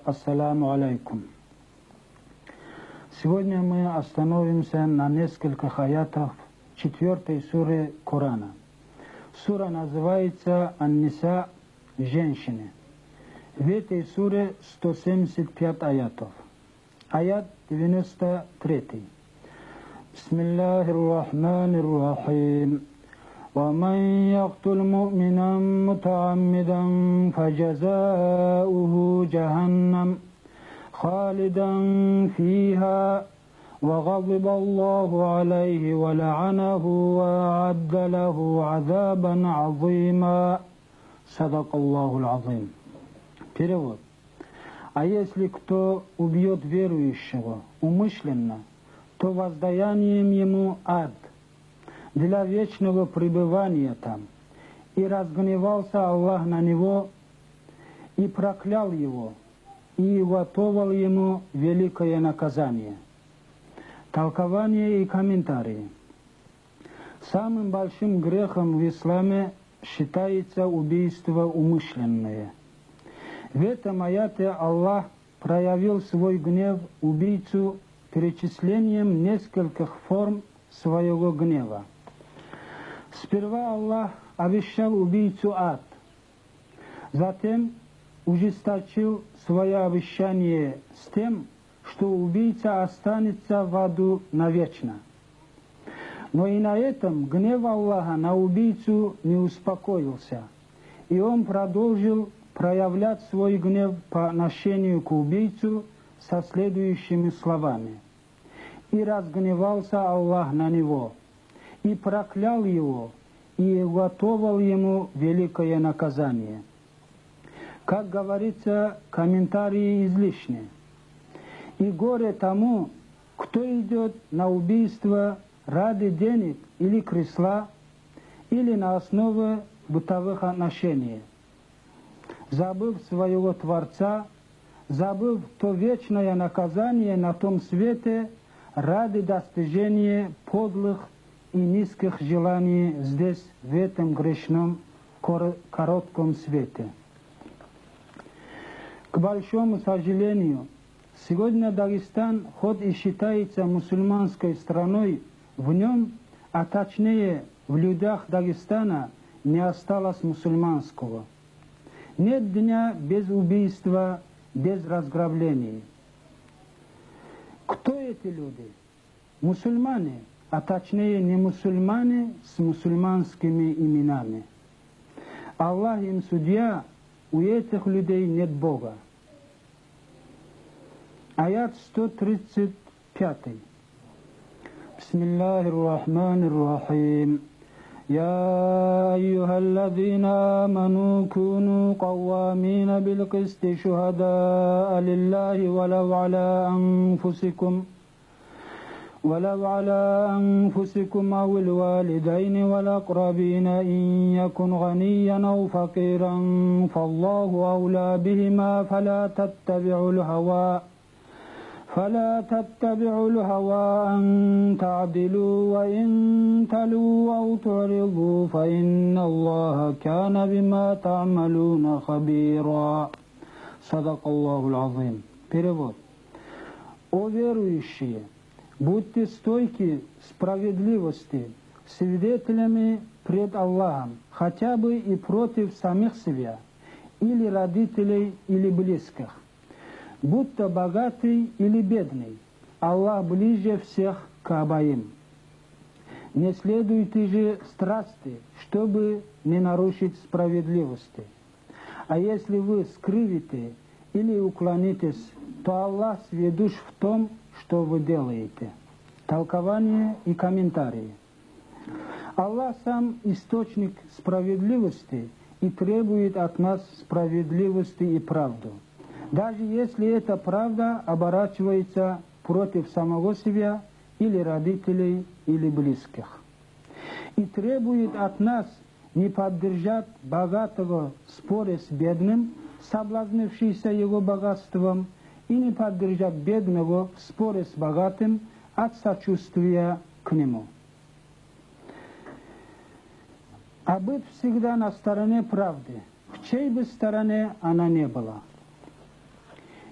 Ассаламу алейкум. Сегодня мы остановимся на нескольких аятах 4 суры Корана. Сура называется Ан-Ниса, женщины. В этой суре 175 аятов. Аят 93. Бисмиллахир-рахманир-рахим. ومن يقتل مؤمنا متعمدا فجزاؤه جهنم خالدا فيها وغضب الله عليه ولعنه وأعد له عذابا عظيما. صدق الله العظيم. Перевод. А если кто убьет верующего умышленно, то воздаянием ему ад для вечного пребывания там. И разгневался Аллах на него, и проклял его, и уготовил ему великое наказание. Толкование и комментарии. Самым большим грехом в исламе считается убийство умышленное. В этом аяте Аллах проявил свой гнев убийцу перечислением нескольких форм своего гнева. Сперва Аллах обещал убийцу ад, затем ужесточил свое обещание с тем, что убийца останется в аду навечно. Но и на этом гнев Аллаха на убийцу не успокоился, и он продолжил проявлять свой гнев по отношению к убийцу со следующими словами. «И разгневался Аллах на него, и проклял его, и уготовил ему великое наказание». Как говорится, комментарии излишни. И горе тому, кто идет на убийство ради денег или кресла, или на основе бытовых отношений, забыв своего Творца, забыв то вечное наказание на том свете ради достижения подлых и низких желаний здесь, в этом грешном, коротком свете. К большому сожалению, сегодня Дагестан, хоть и считается мусульманской страной, в нем, а точнее в людях Дагестана, не осталось мусульманского. Нет дня без убийства, без разграблений. Кто эти люди? Мусульмане, а точнее не мусульмане с мусульманскими именами. Аллах им судья, у этих людей нет Бога. Аят 135. Бисмиллахир-рахманир-рахим. يا أيها الذين آمنوا كونوا قوامين بالقسط شهداء لله ولو على أنفسكم أو الوالدين والأقربين إن يكن غنيا أو فقيرا فالله أولى بهما فلا تتبعوا الهوى أن تعدلوا وإن تلوا أو تعرضوا فإن الله كان بما تعملون خبيرا. صدق الله العظيم. Перевод. О верующие, будьте стойки справедливости, свидетелями пред Аллахом, хотя бы и против самих себя, или родителей, или близких. Будто богатый или бедный, Аллах ближе всех к обоим. Не следуйте же страсти, чтобы не нарушить справедливости. А если вы скривите или уклонитесь, то Аллах сведущ в том, что вы делаете. Толкование и комментарии. Аллах сам источник справедливости и требует от нас справедливости и правду. Даже если эта правда оборачивается против самого себя или родителей, или близких. И требует от нас не поддержать богатого в споре с бедным, соблазнившийся его богатством, и не поддержать бедного в споре с богатым от сочувствия к нему. А быть всегда на стороне правды, в чьей бы стороне она не была.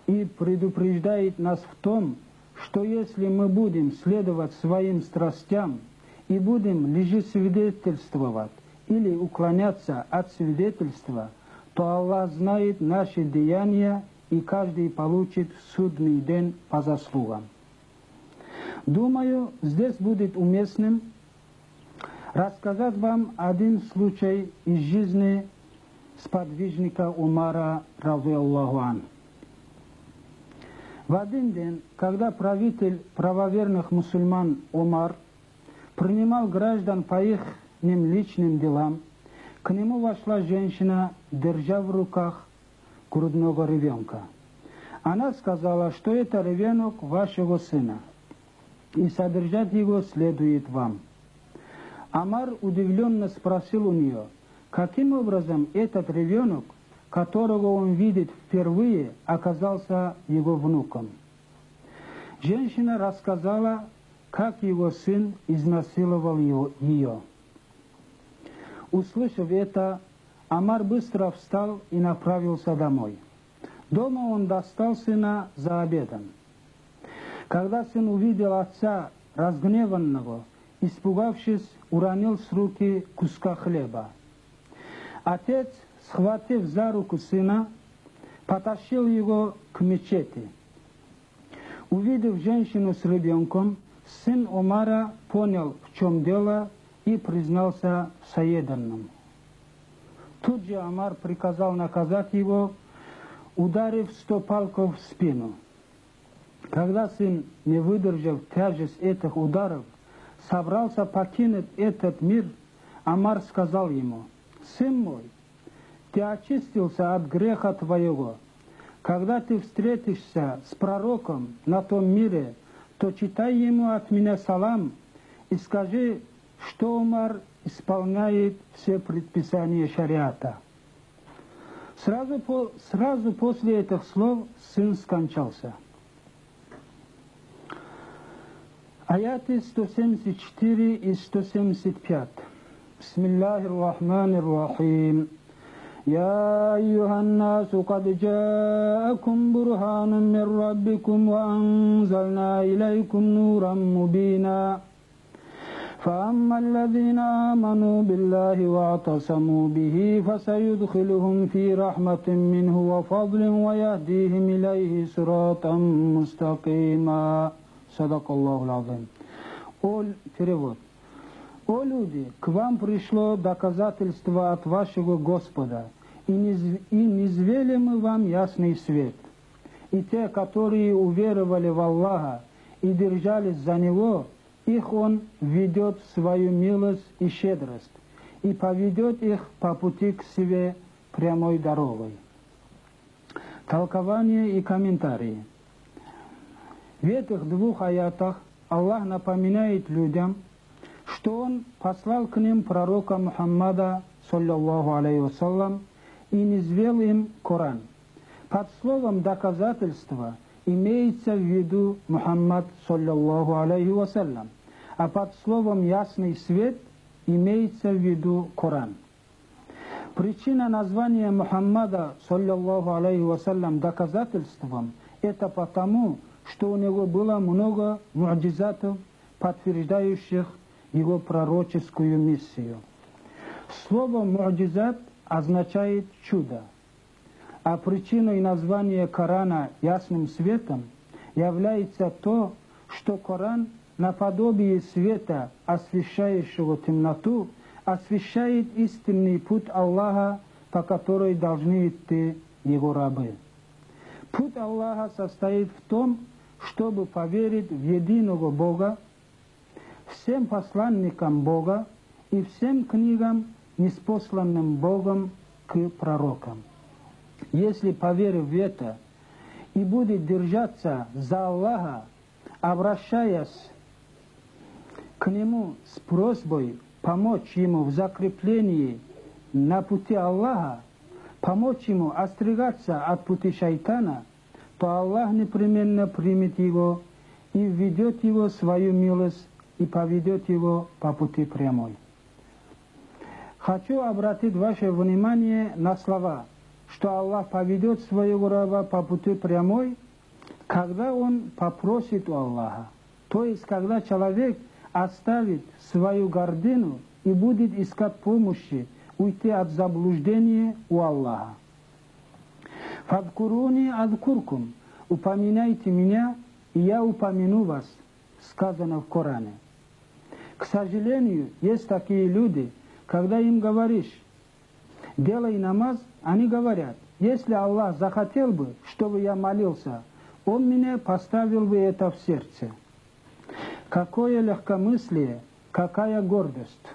и предупреждает нас в том, что если мы будем следовать своим страстям и будем лжесвидетельствовать или уклоняться от свидетельства, то Аллах знает наши деяния, и каждый получит в судный день по заслугам. Думаю, здесь будет уместным рассказать вам один случай из жизни сподвижника Умара, ради Аллаху ан. В один день, когда правитель правоверных мусульман Умар принимал граждан по их личным делам, к нему вошла женщина, держа в руках грудного ребенка. Она сказала, что это ребенок вашего сына, и содержать его следует вам. Амар удивленно спросил у нее, каким образом этот ребенок, которого он видит впервые, оказался его внуком. Женщина рассказала, как его сын изнасиловал ее. Услышав это, Амар быстро встал и направился домой. Дома он достал сына за обедом. Когда сын увидел отца разгневанного, испугавшись, уронил с руки куска хлеба. Отец, схватив за руку сына, потащил его к мечети. Увидев женщину с ребенком, сын Умара понял, в чем дело, и признался в содеянном. Тут же Амар приказал наказать его, ударив 100 палков в спину. Когда сын, не выдержав тяжесть этих ударов, собрался покинуть этот мир, Амар сказал ему: «Сын мой, ты очистился от греха твоего. Когда ты встретишься с пророком на том мире, то читай ему от меня салам и скажи, что Умар исполняет все предписания шариата». Сразу после этих слов сын скончался. Аяты 174 и 175. Бисмиллахир рахманир рахим. يا أيها الناس قد جاءكم برهان من ربكم وأنزلنا إليكم نورا مبينا فأما الذين آمنوا بالله واعتصموا به فسيدخلهم في رحمة منه وفضل ويهديهم إليه صراطا مستقيما. صدق الله العظيم. Перевод. О люди, к вам пришло доказательство от вашего Господа, и низвели мы вам ясный свет. И те, которые уверовали в Аллаха и держались за Него, их Он введет в свою милость и щедрость, и поведет их по пути к себе прямой дорогой. Толкование и комментарии. В этих двух аятах Аллах напоминает людям, что Он послал к ним пророка Мухаммада, саллаллаху алейхи вассалям, и низвел им Коран. Под словом «доказательство» имеется в виду Мухаммад, саллаллаху алейхи вассалям, а под словом «ясный свет» имеется в виду Коран. Причина названия Мухаммада, саллаллаху алейхи вассалям, доказательством – это потому, что у него было много му'джизатов, подтверждающих его пророческую миссию. Слово «му'джизат» означает «чудо», а причиной названия Корана «ясным светом» является то, что Коран наподобие света, освещающего темноту, освещает истинный путь Аллаха, по которой должны идти его рабы. Путь Аллаха состоит в том, чтобы поверить в единого Бога, всем посланникам Бога и всем книгам, ниспосланным Богом к пророкам. Если, поверив в это, и будет держаться за Аллаха, обращаясь к Нему с просьбой помочь Ему в закреплении на пути Аллаха, помочь Ему остерегаться от пути шайтана, то Аллах непременно примет его и введет его в свою милость и поведет его по пути прямой. Хочу обратить ваше внимание на слова что Аллах поведет своего раба по пути прямой, когда он попросит у Аллаха. То есть, когда человек оставит свою гордыню и будет искать помощи, уйти от заблуждения у Аллаха. «Фадкуруни адкуркум» – «Упоминайте меня, и я упомяну вас», сказано в Коране. К сожалению, есть такие люди, когда им говоришь «делай намаз», они говорят: «Если Аллах захотел бы, чтобы я молился, Он меня поставил бы это в сердце». Какое легкомыслие, какая гордость!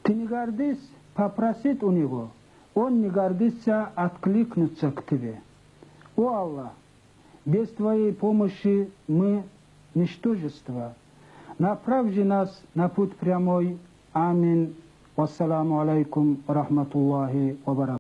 Ты не гордись попросить у Него, Он не гордится откликнуться к тебе. О Аллах, без Твоей помощи мы ничтожество. Направь же нас на путь прямой. Амин. Вассаламу алейкум рахматуллахи ва баракатуху.